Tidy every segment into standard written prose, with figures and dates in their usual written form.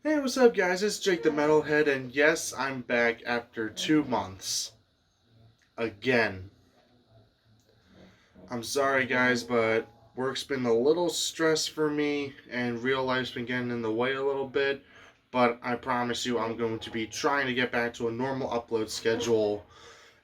Hey, what's up, guys? It's Jake the Metalhead, and yes, I'm back after 2 months. Again. I'm sorry, guys, but work's been a little stress for me, and real life's been getting in the way a little bit. But I promise you, I'm going to be trying to get back to a normal upload schedule,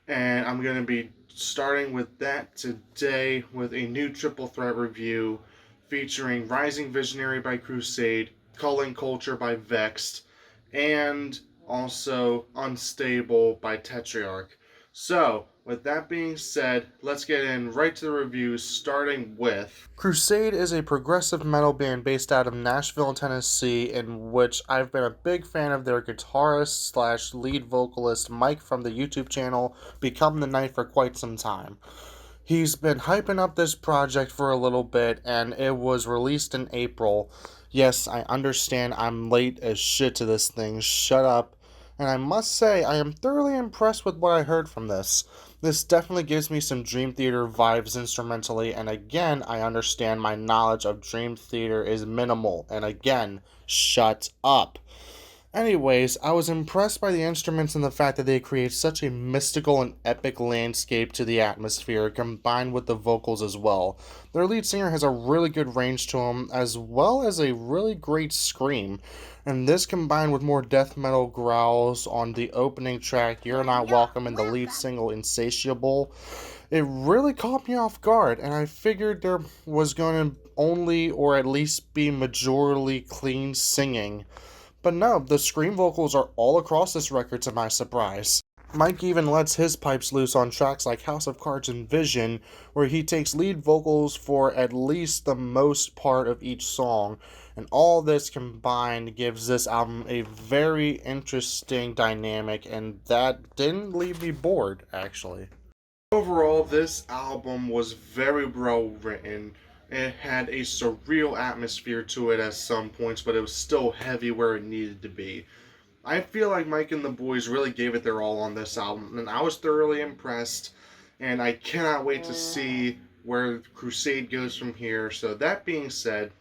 and I'm going to be starting with that today with a new triple threat review featuring Rising Visionary by Crusade, Culling Culture by Vexed, and also Unstable by Tetrarch. So, with that being said, let's get in right to the reviews, starting with Crusade is a progressive metal band based out of Nashville, Tennessee, in which I've been a big fan of their guitarist slash lead vocalist Mike from the YouTube channel Become the Night for quite some time. He's been hyping up this project for a little bit, and it was released in April. Yes, I understand I'm late as shit to this thing. Shut up. And I must say, I am thoroughly impressed with what I heard from this. This definitely gives me some Dream Theater vibes instrumentally, and again, I understand my knowledge of Dream Theater is minimal. And again, shut up. Anyways, I was impressed by the instruments and the fact that they create such a mystical and epic landscape to the atmosphere, combined with the vocals as well. Their lead singer has a really good range to him, as well as a really great scream. And this combined with more death metal growls on the opening track, You're Not Welcome, and the lead single, Insatiable, it really caught me off guard, and I figured there was going to only, or at least be majorly clean singing. But no, the scream vocals are all across this record to my surprise. Mike even lets his pipes loose on tracks like House of Cards and Vision, where he takes lead vocals for at least the most part of each song, and all this combined gives this album a very interesting dynamic, and that didn't leave me bored, actually. Overall, this album was very well written. It had a surreal atmosphere to it at some points, but it was still heavy where it needed to be. I feel like Mike and the boys really gave it their all on this album, and I was thoroughly impressed, and I cannot wait to see where Crusade goes from here. So, that being said,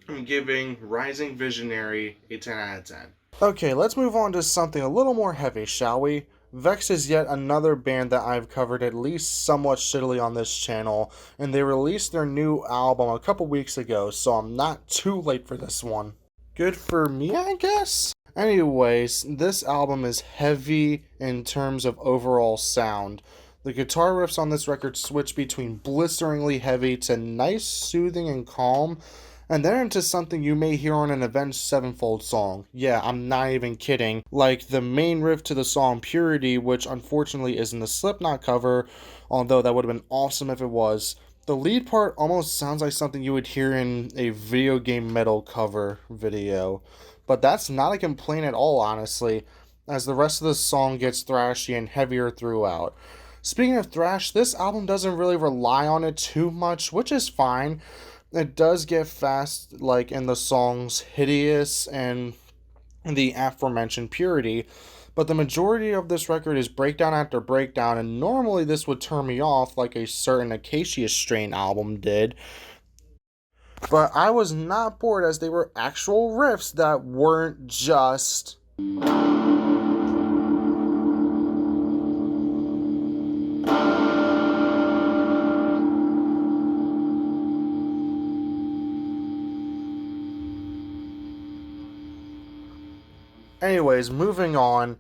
I'm giving Rising Visionary a 10 out of 10. Okay, let's move on to something a little more heavy, shall we? Vexed is yet another band that I've covered at least somewhat shittily on this channel, and they released their new album a couple weeks ago, so I'm not too late for this one. Good for me, I guess? Anyways, this album is heavy in terms of overall sound. The guitar riffs on this record switch between blisteringly heavy to nice, soothing, and calm, and then into something you may hear on an Avenged Sevenfold song. Yeah, I'm not even kidding. Like the main riff to the song Purity, which unfortunately isn't the Slipknot cover, although that would have been awesome if it was. The lead part almost sounds like something you would hear in a video game metal cover video. But that's not a complaint at all, honestly, as the rest of the song gets thrashy and heavier throughout. Speaking of thrash, this album doesn't really rely on it too much, which is fine. It does get fast, like in the songs Hideous and the aforementioned Purity, but the majority of this record is breakdown after breakdown, and normally this would turn me off like a certain Acacia Strain album did. But I was not bored, as they were actual riffs that weren't just Anyways, moving on,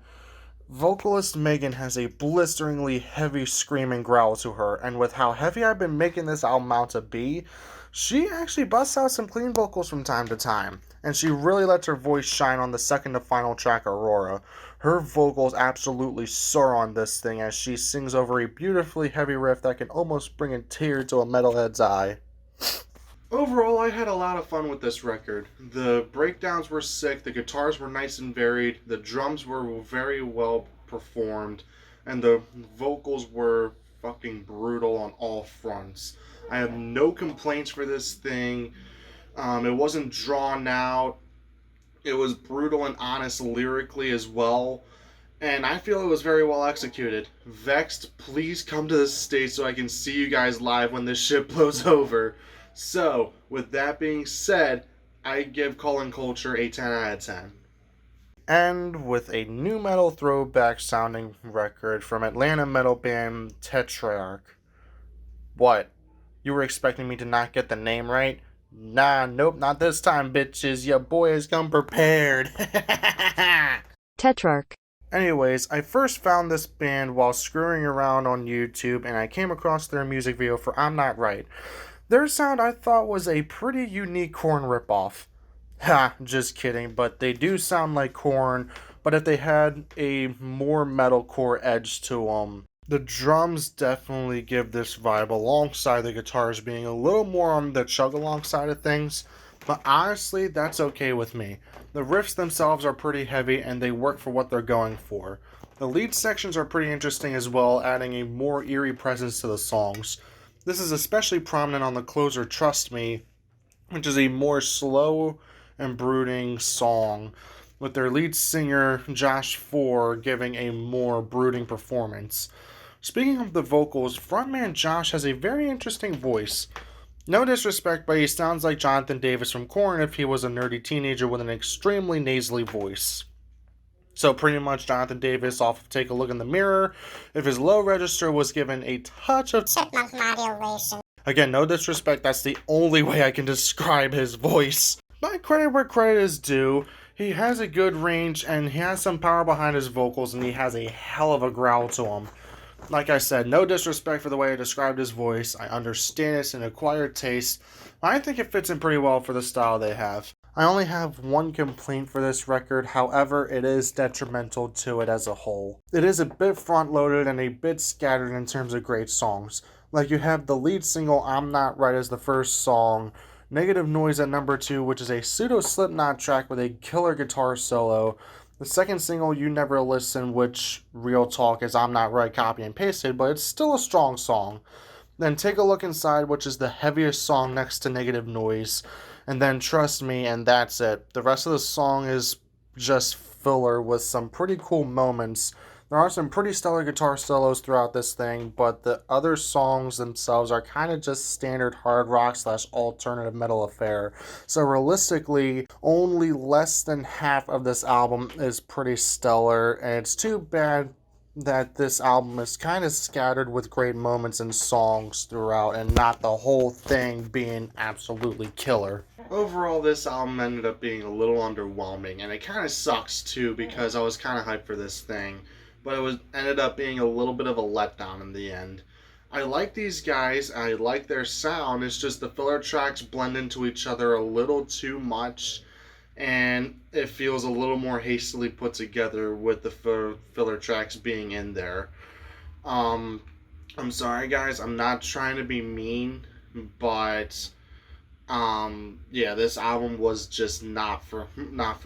vocalist Megan has a blisteringly heavy scream and growl to her, and with how heavy I've been making this album out to be, she actually busts out some clean vocals from time to time, and she really lets her voice shine on the second to final track, Aurora. Her vocals absolutely soar on this thing as she sings over a beautifully heavy riff that can almost bring a tear to a metalhead's eye. Overall, I had a lot of fun with this record. The breakdowns were sick, the guitars were nice and varied, the drums were very well performed, and the vocals were fucking brutal on all fronts. I have no complaints for this thing. It wasn't drawn out. It was brutal and honest lyrically as well. And I feel it was very well executed. Vexed, please come to the stage so I can see you guys live when this shit blows over. So, with that being said, I give Culling Culture a 10 out of 10. end with a new metal throwback sounding record from Atlanta metal band Tetrarch. What? You were expecting me to not get the name right? Nah, nope, not this time, bitches. Your boy has come prepared. Tetrarch. Anyways, I first found this band while screwing around on YouTube, and I came across their music video for I'm Not Right. Their sound I thought was a pretty unique Korn ripoff. Ha, just kidding, but they do sound like Korn, but if they had a more metalcore edge to them. The drums definitely give this vibe alongside the guitars being a little more on the chug-along side of things, but honestly, that's okay with me. The riffs themselves are pretty heavy and they work for what they're going for. The lead sections are pretty interesting as well, adding a more eerie presence to the songs. This is especially prominent on the closer Trust Me, which is a more slow and brooding song, with their lead singer Josh Ford giving a more brooding performance. Speaking of the vocals, frontman Josh has a very interesting voice. No disrespect, but he sounds like Jonathan Davis from Korn if he was a nerdy teenager with an extremely nasally voice. So pretty much Jonathan Davis off of Take a Look in the Mirror if his low register was given a touch of chipmunk modulation. Again, no disrespect, that's the only way I can describe his voice. But credit where credit is due. He has a good range and he has some power behind his vocals and he has a hell of a growl to him. Like I said, no disrespect for the way I described his voice. I understand it's an acquired taste. I think it fits in pretty well for the style they have. I only have one complaint for this record, however, it is detrimental to it as a whole. It is a bit front-loaded and a bit scattered in terms of great songs. Like you have the lead single I'm Not Right as the first song, Negative Noise at number 2, which is a pseudo-Slipknot track with a killer guitar solo. The second single, You Never Listen, which, real talk, is I'm Not Right copy and pasted, but it's still a strong song. Then Take a Look Inside, which is the heaviest song next to Negative Noise. And then Trust Me, and that's it. The rest of the song is just filler with some pretty cool moments. There are some pretty stellar guitar solos throughout this thing, but the other songs themselves are kind of just standard hard rock / alternative metal affair. So realistically, only less than half of this album is pretty stellar, and it's too bad that this album is kind of scattered with great moments and songs throughout and not the whole thing being absolutely killer. Overall, this album ended up being a little underwhelming, and it kind of sucks too because I was kind of hyped for this thing, but it ended up being a little bit of a letdown in the end. I like these guys, I like their sound, it's just the filler tracks blend into each other a little too much, and it feels a little more hastily put together with the filler tracks being in there. I'm sorry guys, I'm not trying to be mean, but yeah, this album was just not for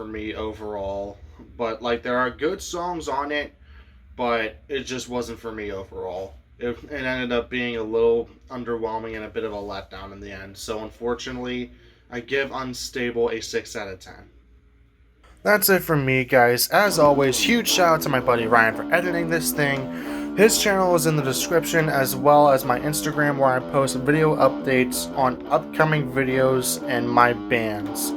me overall. But like there are good songs on it, but it just wasn't for me overall. It ended up being a little underwhelming and a bit of a letdown in the end. So unfortunately, I give Unstable a 6 out of 10. That's it from me, guys. As always, huge shout out to my buddy Ryan for editing this thing. His channel is in the description, as well as my Instagram where I post video updates on upcoming videos and my bands.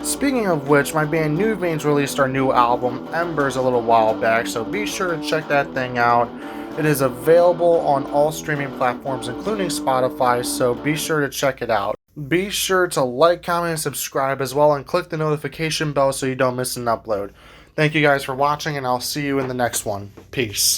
Speaking of which, my band New Veins released our new album, Embers, a little while back, so be sure to check that thing out. It is available on all streaming platforms, including Spotify, so be sure to check it out. Be sure to like, comment, and subscribe as well, and click the notification bell so you don't miss an upload. Thank you guys for watching, and I'll see you in the next one. Peace.